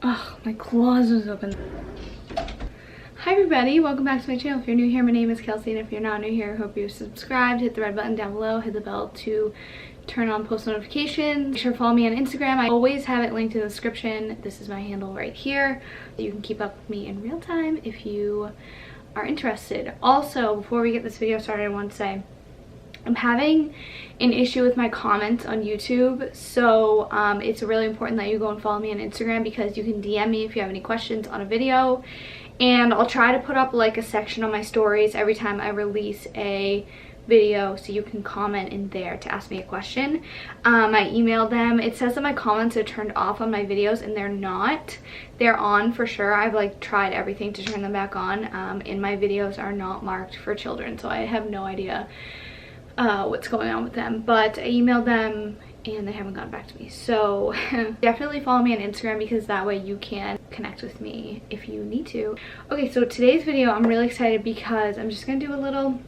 Oh, my closet is open. Hi everybody, welcome back to my channel. If you're new here, my name is Kelsey, and if you're not new here, I hope you're subscribed. Hit the red button down below, hit the bell to turn on post notifications. Make sure to follow me on Instagram. I always have it linked in the description. This is my handle right here. You can keep up with me in real time if you are interested. Also, before we get this video started, I want to say I'm having an issue with my comments on YouTube, so it's really important that you go and follow me on Instagram, because you can DM me if you have any questions on a video, and I'll try to put up like a section on my stories every time I release a video, so you can comment in there to ask me a question. I emailed them. It says that my comments are turned off on my videos, and they're not. They're on for sure. I've like tried everything to turn them back on, and my videos are not marked for children, so I have no idea what's going on with them. But I emailed them and they haven't gotten back to me, so definitely follow me on Instagram, because that way you can connect with me if you need to. Okay, so today's video I'm really excited because I'm just gonna do a little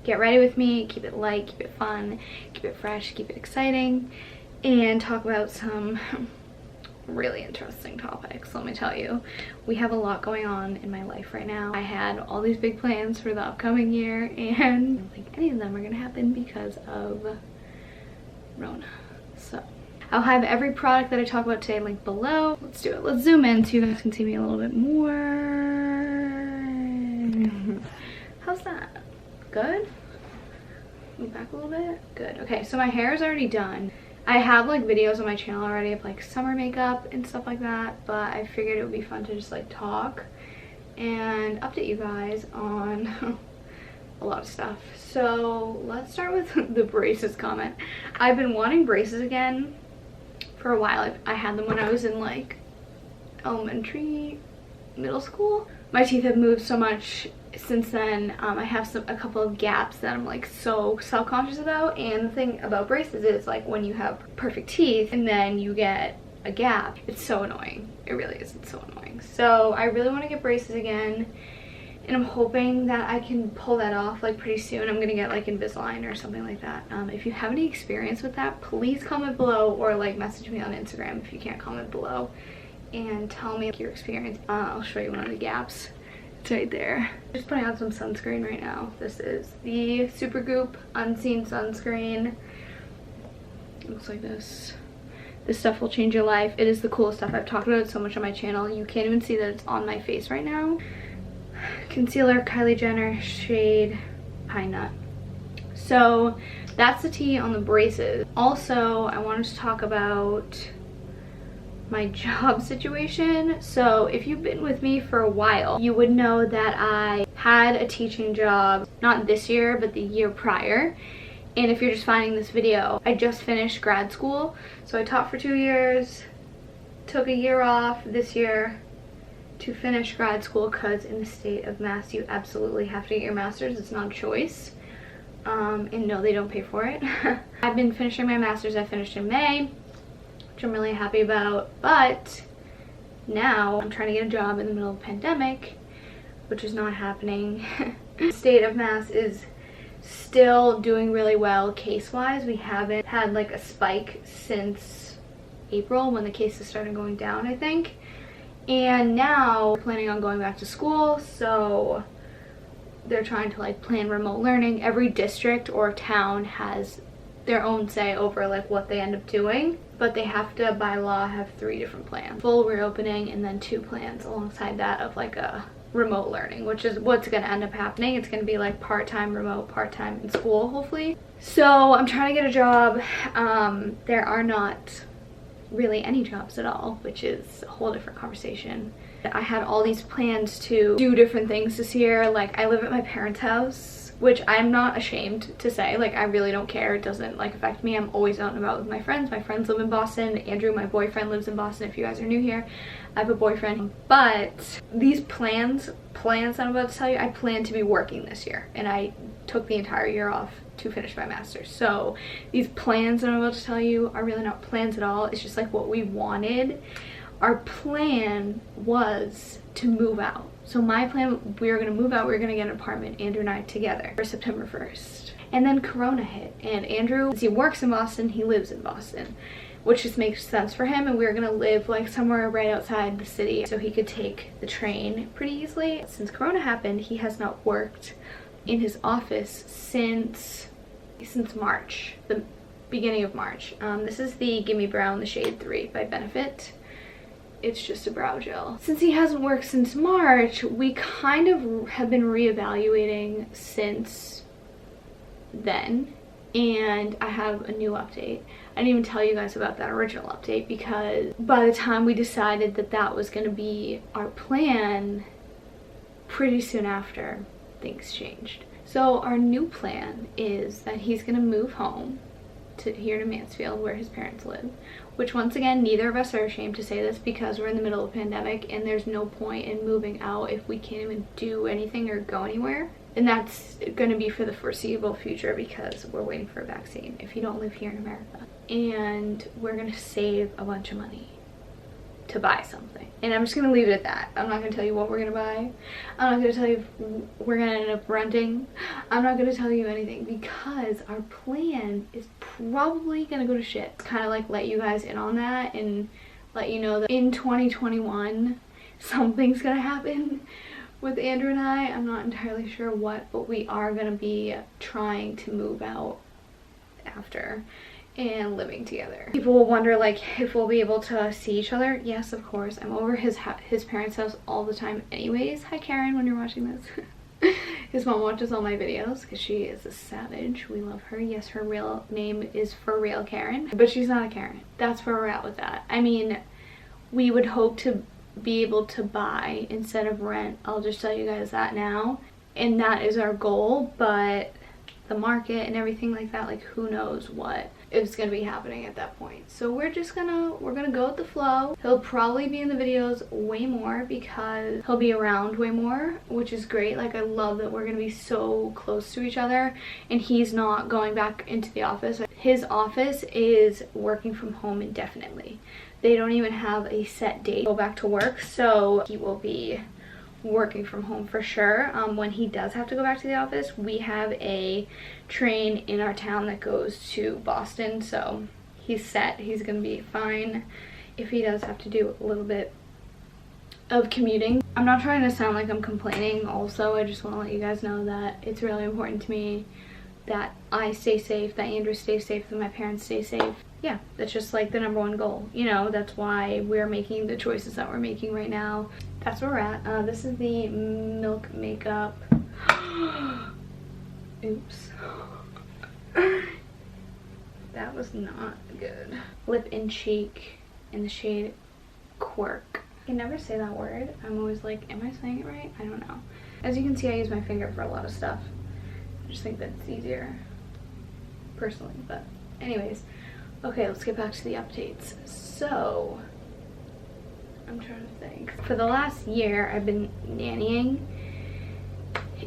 get ready with me, keep it light, keep it fun, keep it fresh, keep it exciting, and talk about some really interesting topics. Let me tell you, we have a lot going on in my life right now. I had all these big plans for the upcoming year, and I don't think any of them are gonna happen because of Rona. So I'll have every product that I talk about today linked below. Let's do it. Let's zoom in so you guys can see me a little bit more. How's that? Good? Move back a little bit. Good. Okay, so my hair is already done. I have like videos on my channel already of like summer makeup and stuff like that, but I figured it would be fun to just like talk and update you guys on a lot of stuff. So let's start with the braces comment. I've been wanting braces again for a while. I had them when I was in like elementary, middle school. My teeth have moved so much since then. I have a couple of gaps that I'm like so self-conscious about, and the thing about braces is like when you have perfect teeth and then you get a gap, it's so annoying. It really is. It's so annoying. So I really want to get braces again, and I'm hoping that I can pull that off like pretty soon. I'm gonna get like Invisalign or something like that. If you have any experience with that, please comment below, or like message me on Instagram if you can't comment below, and tell me your experience. I'll show you one of the gaps. It's right there. Just putting on some sunscreen right now. This is the Supergoop Unseen Sunscreen. It looks like this. This stuff will change your life. It is the coolest stuff. I've talked about it so much on my channel. You can't even see that it's on my face right now. Concealer, Kylie Jenner, shade Pine Nut. So that's the tea on the braces. Also, I wanted to talk about my job situation. So if you've been with me for a while, you would know that I had a teaching job, not this year, but the year prior. And if you're just finding this video, I just finished grad school. So I taught for 2 years, took a year off this year to finish grad school, because in the state of Mass, you absolutely have to get your master's. It's not a choice. And no, they don't pay for it. I've been finishing my master's. I finished in May, which I'm really happy about, but now I'm trying to get a job in the middle of the pandemic, which is not happening. The state of Mass is still doing really well case-wise. We haven't had like a spike since April, when the cases started going down, I think. And now we're planning on going back to school, so they're trying to like plan remote learning. Every district or town has their own say over like what they end up doing, but they have to by law have 3 different plans: full reopening, and then 2 plans alongside that of like a remote learning, which is what's going to end up happening. It's going to be like part-time remote, part-time in school, hopefully. So I'm trying to get a job. There are not really any jobs at all, which is a whole different conversation. I had all these plans to do different things this year. Like, I live at my parents' house, which I'm not ashamed to say. Like, I really don't care. It doesn't like affect me. I'm always out and about with my friends. My friends live in Boston. Andrew, my boyfriend, lives in Boston. If you guys are new here, I have a boyfriend. But these plans that I'm about to tell you, I plan to be working this year, and I took the entire year off to finish my master's. So these plans that I'm about to tell you are really not plans at all. It's just like what we wanted. Our plan was to move out. So my plan, we were gonna move out, we were gonna get an apartment, Andrew and I together, for September 1st. And then Corona hit, and Andrew, he works in Boston, he lives in Boston. which just makes sense for him, and we were gonna live like somewhere right outside the city so he could take the train pretty easily. Since Corona happened, he has not worked in his office since March, the beginning of March. This is the Gimme Brow in the shade 3 by Benefit. It's just a brow gel. Since he hasn't worked since March, we kind of have been reevaluating since then, and I have a new update. I didn't even tell you guys about that original update because by the time we decided that that was going to be our plan, pretty soon after, things changed. So our new plan is that he's going to move home to here to Mansfield where his parents live, which once again, neither of us are ashamed to say this because we're in the middle of a pandemic and there's no point in moving out if we can't even do anything or go anywhere. And that's going to be for the foreseeable future because we're waiting for a vaccine if you don't live here in America. And we're going to save a bunch of money to buy something. And I'm just going to leave it at that. I'm not going to tell you what we're going to buy. I'm not going to tell you if we're going to end up renting. I'm not going to tell you anything because our plan is probably going to go to shit. Kind of like let you guys in on that and let you know that in 2021 something's going to happen with Andrew and I. I'm not entirely sure what, but we are going to be trying to move out after and living together. People will wonder like if we'll be able to see each other. Yes, of course. I'm over his parents' house all the time anyways. Hi Karen, when you're watching this. His mom watches all my videos because she is a savage. We love her. Yes, her real name is for real Karen, but she's not a Karen. That's where we're at with that. I mean, we would hope to be able to buy instead of rent. I'll just tell you guys that now, and that is our goal, but the market and everything like that, like who knows what is going to be happening at that point. So we're gonna go with the flow. He'll probably be in the videos way more because he'll be around way more, which is great. Like I love that we're gonna be so close to each other and he's not going back into the office. His office is working from home indefinitely. They don't even have a set date to go back to work, so he will be working from home for sure. When he does have to go back to the office, we have a train in our town that goes to Boston, so he's set. He's gonna be fine if he does have to do a little bit of commuting. I'm not trying to sound like I'm complaining. Also, I just want to let you guys know that it's really important to me that I stay safe, that Andrew stays safe, that my parents stay safe. Yeah, that's just like the #1 goal. You know, that's why we're making the choices that we're making right now. That's where we're at. This is the Milk Makeup. Oops. That was not good. Lip and cheek in the shade Quirk. I can never say that word. I'm always like, am I saying it right? I don't know. As you can see, I use my finger for a lot of stuff. I just think that's easier personally, but anyways. Okay, let's get back to the updates. So, I'm trying to think. For the last year, I've been nannying,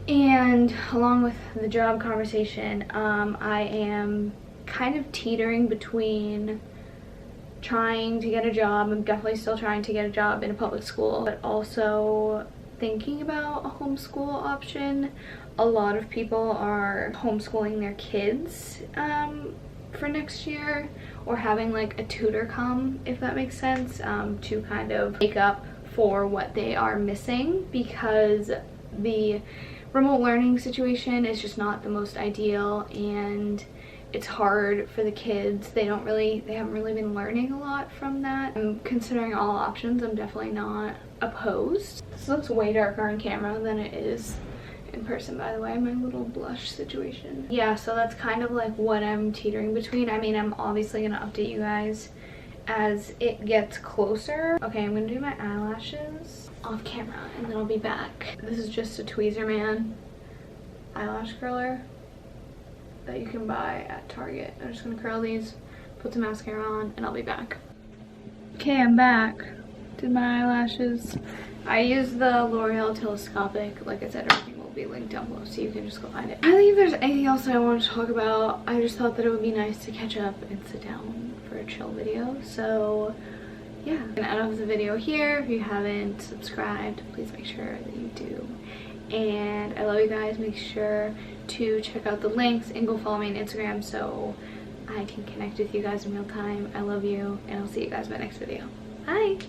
and along with the job conversation, I am kind of teetering between trying to get a job. I'm definitely still trying to get a job in a public school, but also thinking about a homeschool option. A lot of people are homeschooling their kids for next year, or having like a tutor come, if that makes sense, to kind of make up for what they are missing, because the remote learning situation is just not the most ideal and it's hard for the kids. They haven't really been learning a lot from that. I'm considering all options. I'm definitely not opposed. This looks way darker on camera than it is in person, by the way, my little blush situation. Yeah, so that's kind of like what I'm teetering between. I mean, I'm obviously gonna update you guys as it gets closer. Okay, I'm gonna do my eyelashes off camera and then I'll be back. This is just a Tweezer Man eyelash curler that you can buy at Target. I'm just gonna curl these, put some mascara on, and I'll be back. Okay, I'm back. Did my eyelashes. I use the L'Oreal Telescopic. Like I said, everything will be linked down below so you can just go find it. I don't think if there's anything else I want to talk about. I just thought that it would be nice to catch up and sit down for a chill video. So yeah, I'm gonna end off the video here. If you haven't subscribed, please make sure that you do. And I love you guys. Make sure to check out the links and go follow me on Instagram so I can connect with you guys in real time. I love you, and I'll see you guys in my next video. Bye!